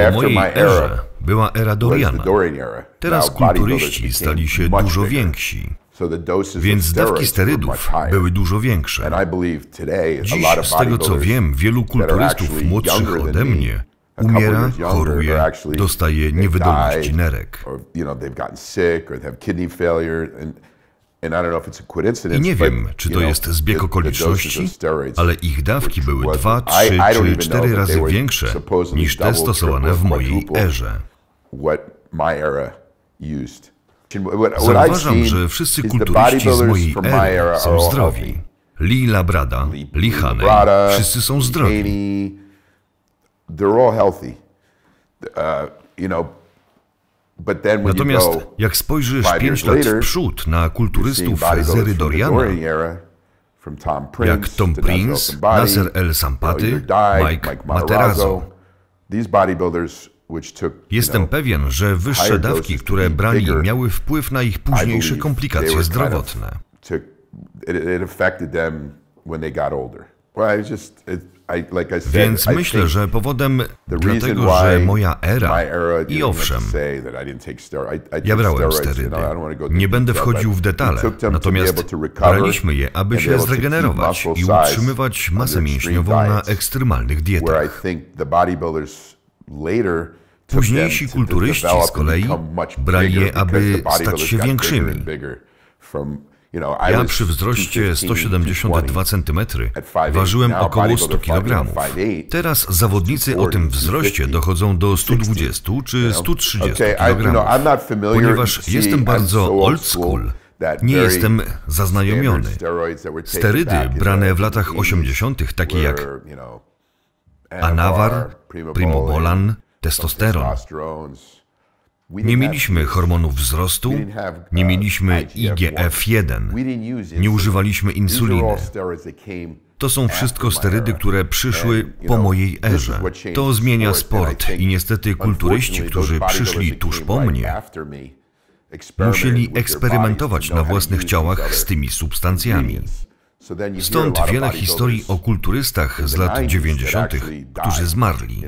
Po mojej erze była era Doriana. Teraz kulturyści stali się dużo więksi, więc dawki sterydów były dużo większe. Dziś, z tego co wiem, wielu kulturystów młodszych ode mnie umiera, choruje, dostaje niewydolności nerek. I nie wiem, czy to jest zbieg okoliczności, ale ich dawki były 2, 3 czy 4 razy większe niż te stosowane w mojej erze. Zauważam, że wszyscy kulturyści z mojej ery są zdrowi. Lee Labrada, Lee Haney, wszyscy są zdrowi. Natomiast jak spojrzysz 5 lat w przód na kulturystów z ery Doriana, jak Tom Prince, Nasser El Sampaty, Mike Materazzo, jestem pewien, że wyższe dawki, które brali, miały wpływ na ich późniejsze komplikacje zdrowotne. Więc myślę, że powodem dlatego, że moja era, i owszem, ja brałem sterydy, nie będę wchodził w detale, natomiast braliśmy je, aby się zregenerować i utrzymywać masę mięśniową na ekstremalnych dietach. Późniejsi kulturyści z kolei brali je, aby stać się większymi. Ja przy wzroście 172 cm ważyłem około 100 kg. Teraz zawodnicy o tym wzroście dochodzą do 120 czy 130 kg. Ponieważ jestem bardzo old school, nie jestem zaznajomiony. Sterydy brane w latach 80., takie jak Anavar, Primobolan, testosteron. Nie mieliśmy hormonów wzrostu, nie mieliśmy IGF-1, nie używaliśmy insuliny. To są wszystko sterydy, które przyszły po mojej erze. To zmienia sport i niestety kulturyści, którzy przyszli tuż po mnie, musieli eksperymentować na własnych ciałach z tymi substancjami. Stąd wiele historii o kulturystach z lat 90., którzy zmarli.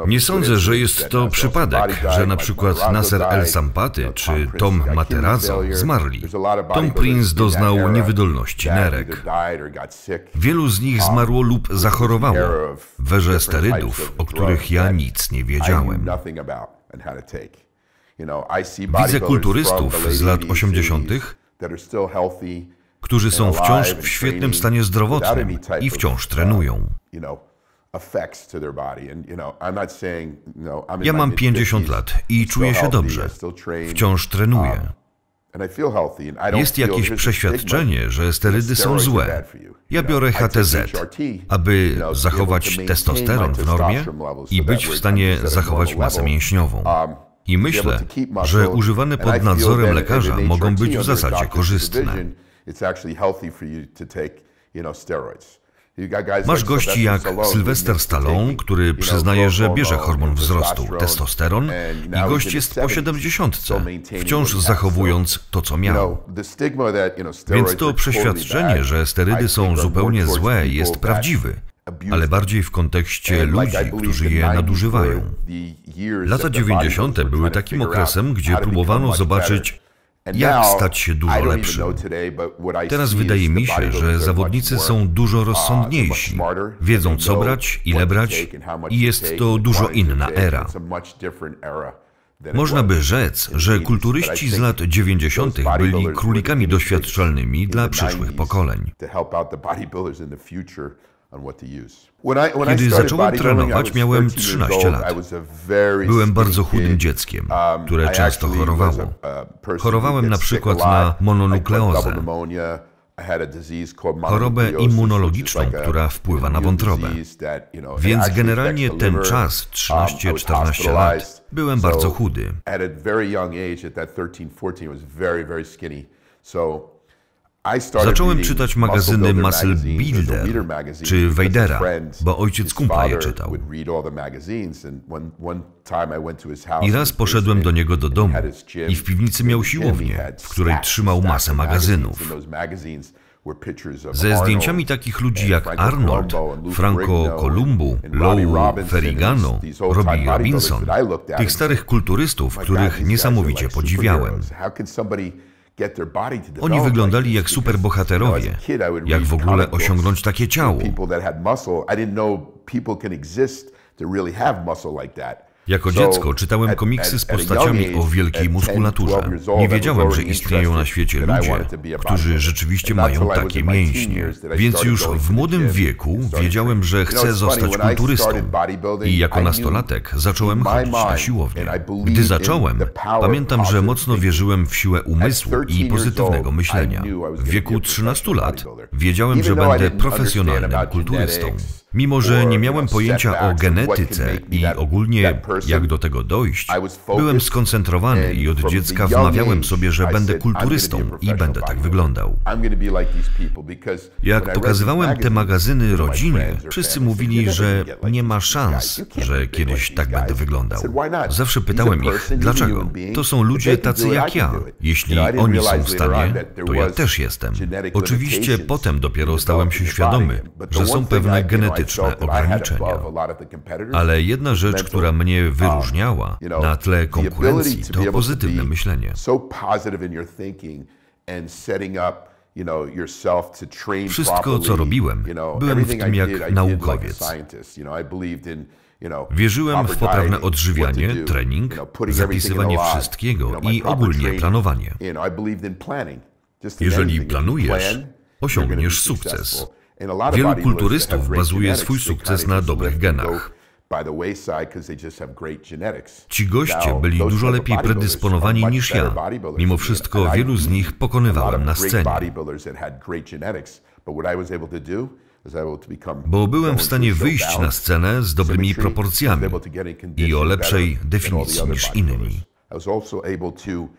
Nie sądzę, że jest to przypadek, że na przykład Nasser El Sampaty czy Tom Materazzo zmarli. Tom Prince doznał niewydolności nerek. Wielu z nich zmarło lub zachorowało w erze sterydów, o których ja nic nie wiedziałem. Widzę kulturystów z lat 80., którzy są wciąż w świetnym stanie zdrowotnym i wciąż trenują. Ja mam 50 lat i czuję się dobrze. Wciąż trenuję. Jest jakieś przeświadczenie, że sterydy są złe. Ja biorę HTZ, aby zachować testosteron w normie i być w stanie zachować masę mięśniową. I myślę, że używane pod nadzorem lekarza mogą być w zasadzie korzystne. Masz gości jak Sylvester Stallone, który przyznaje, że bierze hormon wzrostu, testosteron, i gość jest po 70, wciąż zachowując to, co miał. Więc to przeświadczenie, że sterydy są zupełnie złe, jest prawdziwy, ale bardziej w kontekście ludzi, którzy je nadużywają. Lata 90. były takim okresem, gdzie próbowano zobaczyć, jak stać się dużo lepszym. Teraz wydaje mi się, że zawodnicy są dużo rozsądniejsi, wiedzą co brać, ile brać i jest to dużo inna era. Można by rzec, że kulturyści z lat 90. byli królikami doświadczalnymi dla przyszłych pokoleń. Kiedy zacząłem trenować, miałem 13 lat. Byłem bardzo chudym dzieckiem, które często chorowało. Chorowałem na przykład na mononukleozę, chorobę immunologiczną, która wpływa na wątrobę. Więc generalnie ten czas, 13-14 lat, byłem bardzo chudy. Zacząłem czytać magazyny Muscle Builder czy Vadera, bo ojciec kumpla je czytał. I raz poszedłem do niego do domu i w piwnicy miał siłownię, w której trzymał masę magazynów. Ze zdjęciami takich ludzi jak Arnold, Franco Columbu, Lou Ferrigano, Robbie Robinson, tych starych kulturystów, których niesamowicie podziwiałem. Oni wyglądali jak superbohaterowie. Jak w ogóle osiągnąć takie ciało? Jako dziecko czytałem komiksy z postaciami o wielkiej muskulaturze. Nie wiedziałem, że istnieją na świecie ludzie, którzy rzeczywiście mają takie mięśnie. Więc już w młodym wieku wiedziałem, że chcę zostać kulturystą. I jako nastolatek zacząłem chodzić na siłownię. Gdy zacząłem, pamiętam, że mocno wierzyłem w siłę umysłu i pozytywnego myślenia. W wieku 13 lat wiedziałem, że będę profesjonalnym kulturystą. Mimo że nie miałem pojęcia o genetyce i ogólnie jak do tego dojść, byłem skoncentrowany i od dziecka wmawiałem sobie, że będę kulturystą i będę tak wyglądał. Jak pokazywałem te magazyny rodzinie, wszyscy mówili, że nie ma szans, że kiedyś tak będę wyglądał. Zawsze pytałem ich, dlaczego? To są ludzie tacy jak ja. Jeśli oni są w stanie, to ja też jestem. Oczywiście potem dopiero stałem się świadomy, że są pewne genetyczne ograniczenia. Ale jedna rzecz, która mnie wyróżniała na tle konkurencji, to pozytywne myślenie. Wszystko, co robiłem, byłem w tym jak naukowiec. Wierzyłem w poprawne odżywianie, trening, zapisywanie wszystkiego i ogólnie planowanie. Jeżeli planujesz, osiągniesz sukces. Wielu kulturystów bazuje swój sukces na dobrych genach. Ci goście byli dużo lepiej predysponowani niż ja. Mimo wszystko wielu z nich pokonywałem na scenie. Bo byłem w stanie wyjść na scenę z dobrymi proporcjami i o lepszej definicji niż inni.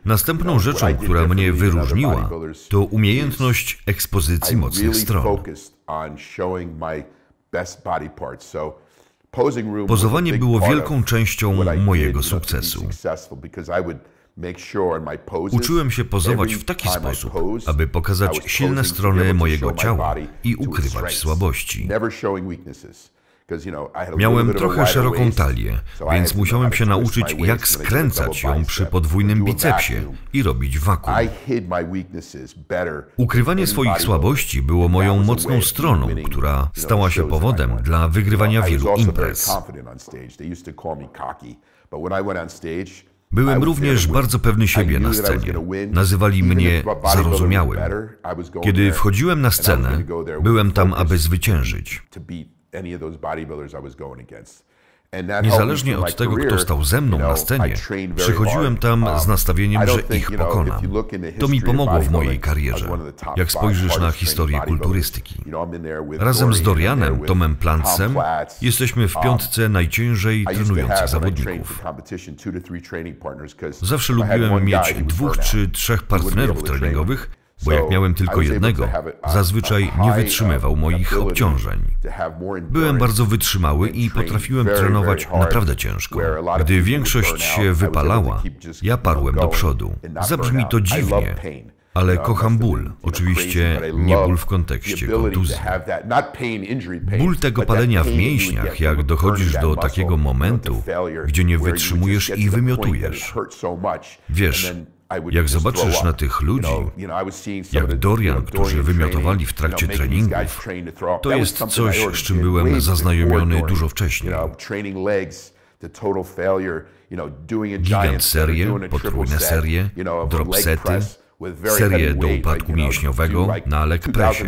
Następną rzeczą, która mnie wyróżniła, to umiejętność ekspozycji mocnych stron. Pozowanie było wielką częścią mojego sukcesu. Uczyłem się pozować w taki sposób, aby pokazać silne strony mojego ciała i ukrywać słabości. Miałem trochę szeroką talię, więc musiałem się nauczyć, jak skręcać ją przy podwójnym bicepsie i robić wakum. Ukrywanie swoich słabości było moją mocną stroną, która stała się powodem dla wygrywania wielu imprez. Byłem również bardzo pewny siebie na scenie. Nazywali mnie zarozumiałym. Kiedy wchodziłem na scenę, byłem tam, aby zwyciężyć. Niezależnie od tego, kto stał ze mną na scenie, przychodziłem tam z nastawieniem, że ich pokonam. To mi pomogło w mojej karierze, jak spojrzysz na historię kulturystyki. Razem z Dorianem, Tomem Plantzem, jesteśmy w piątce najciężej trenujących zawodników. Zawsze lubiłem mieć 2 czy 3 partnerów treningowych, bo jak miałem tylko jednego, zazwyczaj nie wytrzymywał moich obciążeń. Byłem bardzo wytrzymały i potrafiłem trenować naprawdę ciężko. Gdy większość się wypalała, ja parłem do przodu. Zabrzmi to dziwnie, ale kocham ból. Oczywiście nie ból w kontekście kontuzji. Ból tego palenia w mięśniach, jak dochodzisz do takiego momentu, gdzie nie wytrzymujesz i wymiotujesz. Wiesz, jak zobaczysz na tych ludzi, jak Dorian, którzy wymiotowali w trakcie treningów, to jest coś, z czym byłem zaznajomiony dużo wcześniej. Gigant serie, potrójne serie, drop sety, serię do upadku mięśniowego na leg pressie.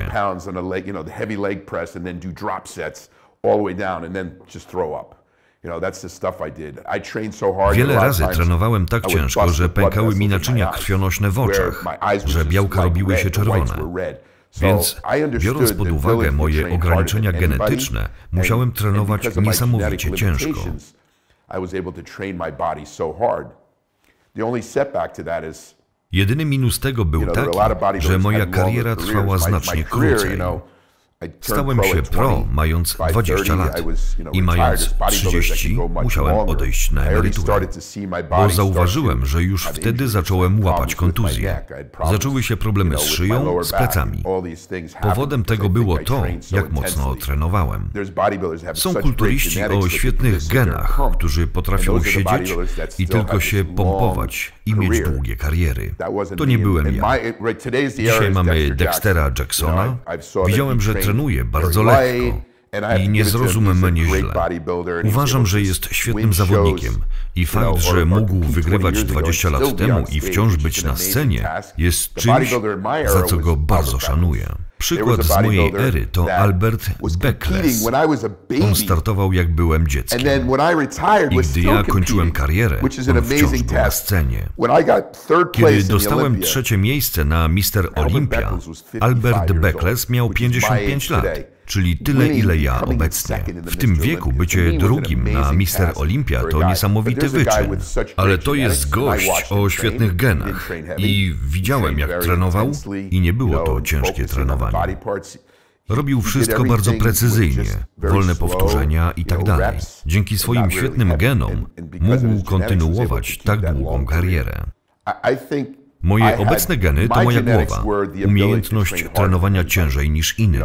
Wiele razy trenowałem tak ciężko, że pękały mi naczynia krwionośne w oczach, że białka robiły się czerwone. Więc, biorąc pod uwagę moje ograniczenia genetyczne, musiałem trenować niesamowicie ciężko. Jedyny minus tego był taki, że moja kariera trwała znacznie krócej. Stałem się pro mając 20 lat i mając 30 musiałem odejść na emeryturę, bo zauważyłem, że już wtedy zacząłem łapać kontuzje. Zaczęły się problemy z szyją, z plecami. Powodem tego było to, jak mocno trenowałem. Są kulturyści o świetnych genach, którzy potrafią siedzieć i tylko się pompować i mieć długie kariery. To nie byłem ja. Dzisiaj mamy Dextera Jacksona. Widziałem, że trenuje bardzo lekko i nie zrozum mnie źle. Uważam, że jest świetnym zawodnikiem i fakt, że mógł wygrywać 20 lat temu i wciąż być na scenie, jest czymś, za co go bardzo szanuję. Przykład z mojej ery to Albert Beckles. On startował, jak byłem dzieckiem. I gdy ja kończyłem karierę, on wciąż był na scenie. Kiedy dostałem 3. miejsce na Mr. Olympia, Albert Beckles miał 55 lat. Czyli tyle, ile ja obecnie. W tym wieku bycie drugim na Mr. Olympia to niesamowity wyczyn. Ale to jest gość o świetnych genach. I widziałem, jak trenował i nie było to ciężkie trenowanie. Robił wszystko bardzo precyzyjnie, wolne powtórzenia i tak dalej. Dzięki swoim świetnym genom mógł kontynuować tak długą karierę. Moje obecne geny to moja głowa, umiejętność trenowania ciężej niż inni.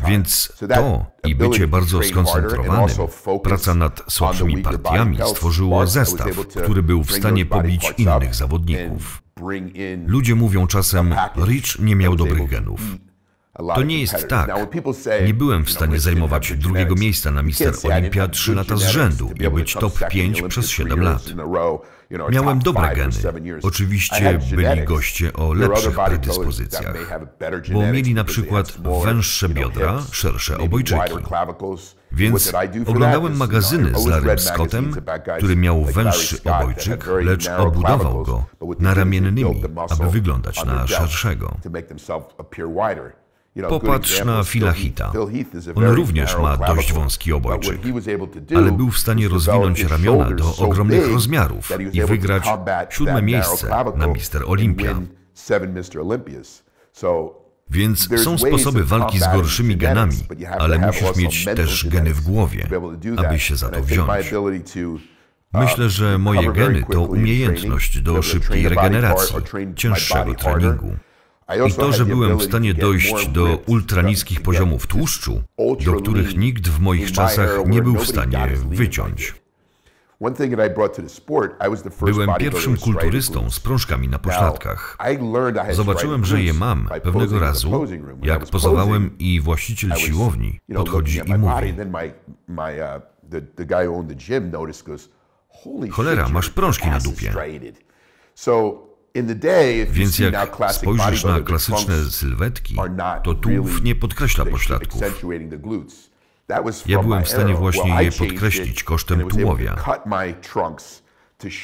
Więc to i bycie bardzo skoncentrowanym, praca nad słabszymi partiami stworzyło zestaw, który był w stanie pobić innych zawodników. Ludzie mówią czasem, Rich nie miał dobrych genów. To nie jest tak. Nie byłem w stanie zajmować 2. miejsca na Mr. Olympia 3 lata z rzędu i być top 5 przez 7 lat. Miałem dobre geny. Oczywiście byli goście o lepszych predyspozycjach, bo mieli na przykład węższe biodra, szersze obojczyki. Więc oglądałem magazyny z Larrym Scottem, który miał węższy obojczyk, lecz obudował go naramiennymi, aby wyglądać na szerszego. Popatrz na Phila Heatha. On również ma dość wąski obojczyk, ale był w stanie rozwinąć ramiona do ogromnych rozmiarów i wygrać 7. miejsce na Mr. Olympia. Więc są sposoby walki z gorszymi genami, ale musisz mieć też geny w głowie, aby się za to wziąć. Myślę, że moje geny to umiejętność do szybkiej regeneracji, cięższego treningu. I to, że byłem w stanie dojść do ultraniskich poziomów tłuszczu, do których nikt w moich czasach nie był w stanie wyciąć. Byłem pierwszym kulturystą z prążkami na pośladkach. Zobaczyłem, że je mam pewnego razu, jak pozowałem i właściciel siłowni podchodzi i mówi: cholera, masz prążki na dupie. Więc jak spojrzysz na klasyczne sylwetki, to tułów nie podkreśla pośladków. Ja byłem w stanie właśnie je podkreślić kosztem tułowia.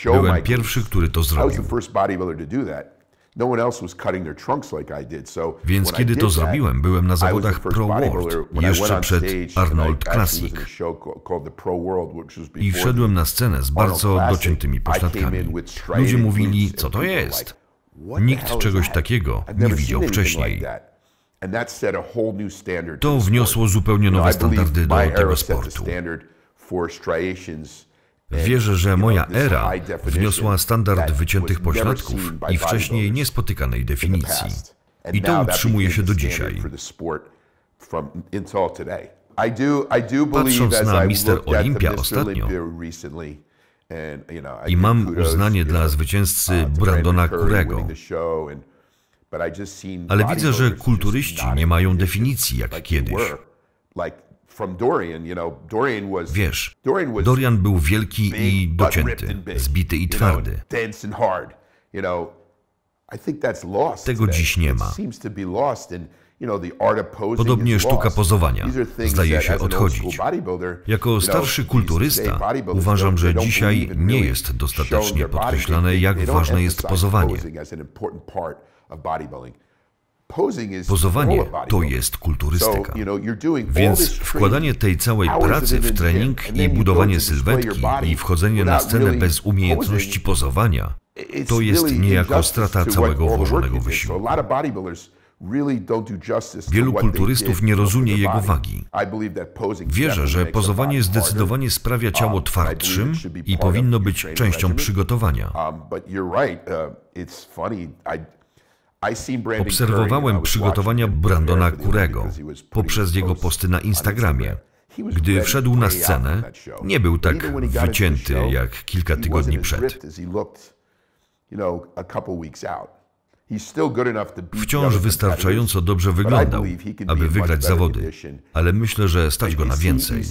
Byłem pierwszy, który to zrobił. Więc kiedy to zrobiłem, byłem na zawodach Pro World, jeszcze przed Arnold Classic. I wszedłem na scenę z bardzo dociętymi pośladkami. Ludzie mówili, co to jest? Nikt czegoś takiego nie widział wcześniej. To wniosło zupełnie nowe standardy do tego sportu. Wierzę, że moja era wniosła standard wyciętych pośladków i wcześniej niespotykanej definicji. I to utrzymuje się do dzisiaj. Patrząc na Mr. Olympia ostatnio i mam uznanie dla zwycięzcy Brandona Curego, ale widzę, że kulturyści nie mają definicji jak kiedyś. Wiesz, Dorian był wielki i docięty, zbity i twardy. Tego dziś nie ma. Podobnie sztuka pozowania zdaje się odchodzić. Jako starszy kulturysta uważam, że dzisiaj nie jest dostatecznie podkreślane, jak ważne jest pozowanie. Pozowanie to jest kulturystyka. Więc wkładanie tej całej pracy w trening i budowanie sylwetki i wchodzenie na scenę bez umiejętności pozowania to jest niejako strata całego włożonego wysiłku. Wielu kulturystów nie rozumie jego wagi. Wierzę, że pozowanie zdecydowanie sprawia ciało twardszym i powinno być częścią przygotowania. Obserwowałem przygotowania Brandona Curry'ego poprzez jego posty na Instagramie. Gdy wszedł na scenę, nie był tak wycięty jak kilka tygodni przed. Wciąż wystarczająco dobrze wyglądał, aby wygrać zawody, ale myślę, że stać go na więcej.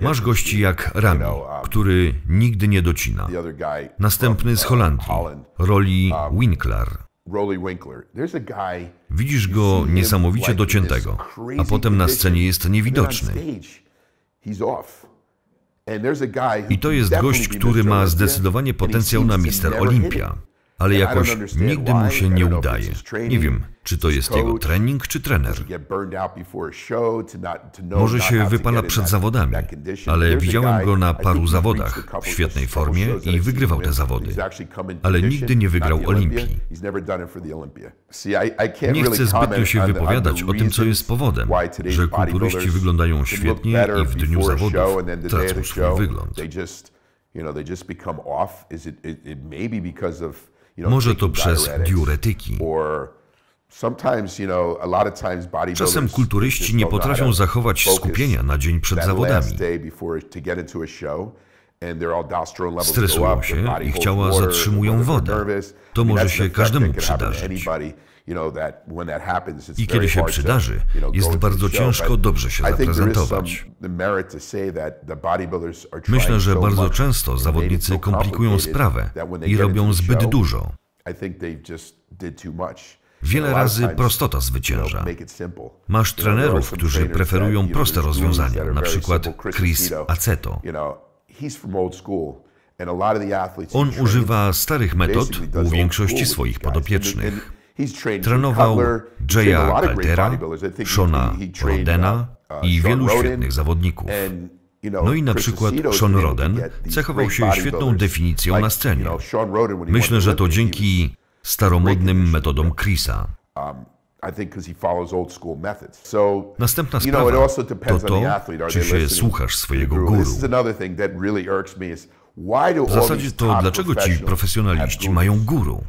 Masz gości jak Rami, który nigdy nie docina. Następny z Holandii, Rolly Winkler. Widzisz go niesamowicie dociętego, a potem na scenie jest niewidoczny. I to jest gość, który ma zdecydowanie potencjał na Mister Olympia, ale jakoś nigdy mu się nie udaje. Nie wiem, czy to jest jego trening, czy trener. Może się wypala przed zawodami, ale widziałem go na paru zawodach w świetnej formie i wygrywał te zawody, ale nigdy nie wygrał Olimpii. Nie chcę zbytnio się wypowiadać o tym, co jest powodem, że kulturyści wyglądają świetnie i w dniu zawodów tracą swój wygląd. Może to przez diuretyki. Czasem kulturyści nie potrafią zachować skupienia na dzień przed zawodami. Stresują się i ciała zatrzymują wodę. To może się każdemu przydarzyć. I kiedy się przydarzy, jest bardzo ciężko dobrze się zaprezentować. Myślę, że bardzo często zawodnicy komplikują sprawę i robią zbyt dużo. Wiele razy prostota zwycięża. Masz trenerów, którzy preferują proste rozwiązania, na przykład Chris Aceto. On używa starych metod u większości swoich podopiecznych. Trenował Jaya Caltera, Shona Rodena i wielu świetnych zawodników. No i na przykład Sean Roden cechował się świetną definicją na scenie. Myślę, że to dzięki staromodnym metodom Chrisa. Następna sprawa to to, czy się słuchasz swojego guru. W zasadzie to dlaczego ci profesjonaliści mają guru?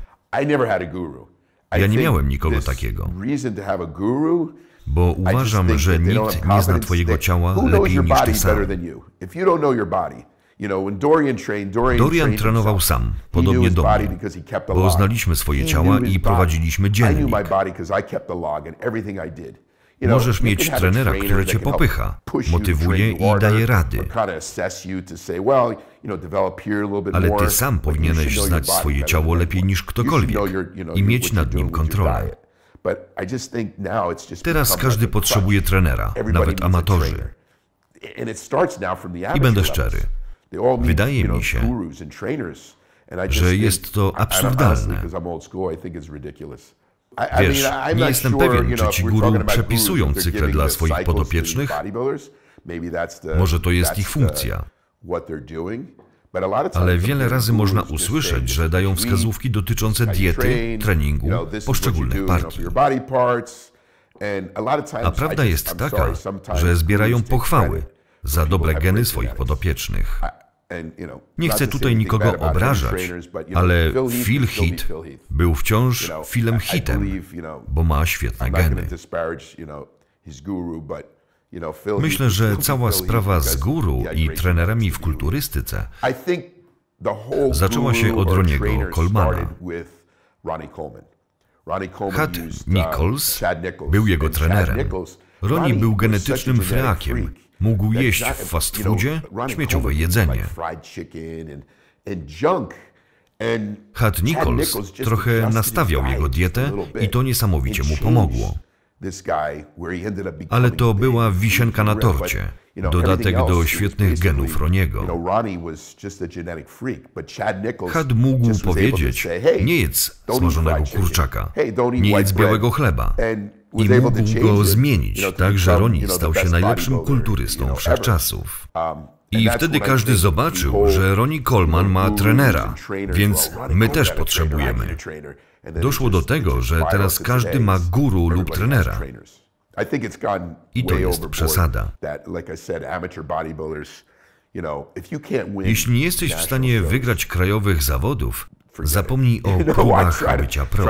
Ja nie miałem nikogo takiego, bo uważam, że nikt nie zna twojego ciała lepiej niż ty sam. Dorian trenował sam, podobnie do mnie, bo znaliśmy swoje ciała i prowadziliśmy dziennik. Możesz mieć trenera, który cię popycha, motywuje i daje rady. Ale ty sam powinieneś znać swoje ciało lepiej niż ktokolwiek i mieć nad nim kontrolę. Teraz każdy potrzebuje trenera, nawet amatorzy. I będę szczery. Wydaje mi się, że jest to absurdalne. Wiesz, nie jestem pewien, czy ci guru przepisują cykle dla swoich podopiecznych. Może to jest ich funkcja. Ale wiele razy można usłyszeć, że dają wskazówki dotyczące diety, treningu, poszczególnych partii. A prawda jest taka, że zbierają pochwały za dobre geny swoich podopiecznych. Nie chcę tutaj nikogo obrażać, ale Phil Heath był wciąż Philem Heathem, bo ma świetne geny. Myślę, że cała sprawa z guru i trenerami w kulturystyce zaczęła się od Ronniego Colemana. Chad Nichols był jego trenerem. Ronnie był genetycznym freakiem. Mógł jeść w fast foodzie śmieciowe jedzenie. Chad Nichols trochę nastawiał jego dietę i to niesamowicie mu pomogło. Ale to była wisienka na torcie, dodatek do świetnych genów Ronniego. Chad mógł powiedzieć, nie jedz smażonego kurczaka, nie jedz białego chleba. I mógł go zmienić, tak że Ronnie stał się najlepszym kulturystą wszechczasów. I wtedy każdy zobaczył, że Ronnie Coleman ma trenera, więc my też potrzebujemy. Doszło do tego, że teraz każdy ma guru lub trenera. I to jest przesada. Jeśli nie jesteś w stanie wygrać krajowych zawodów, zapomnij o próbach bycia pro.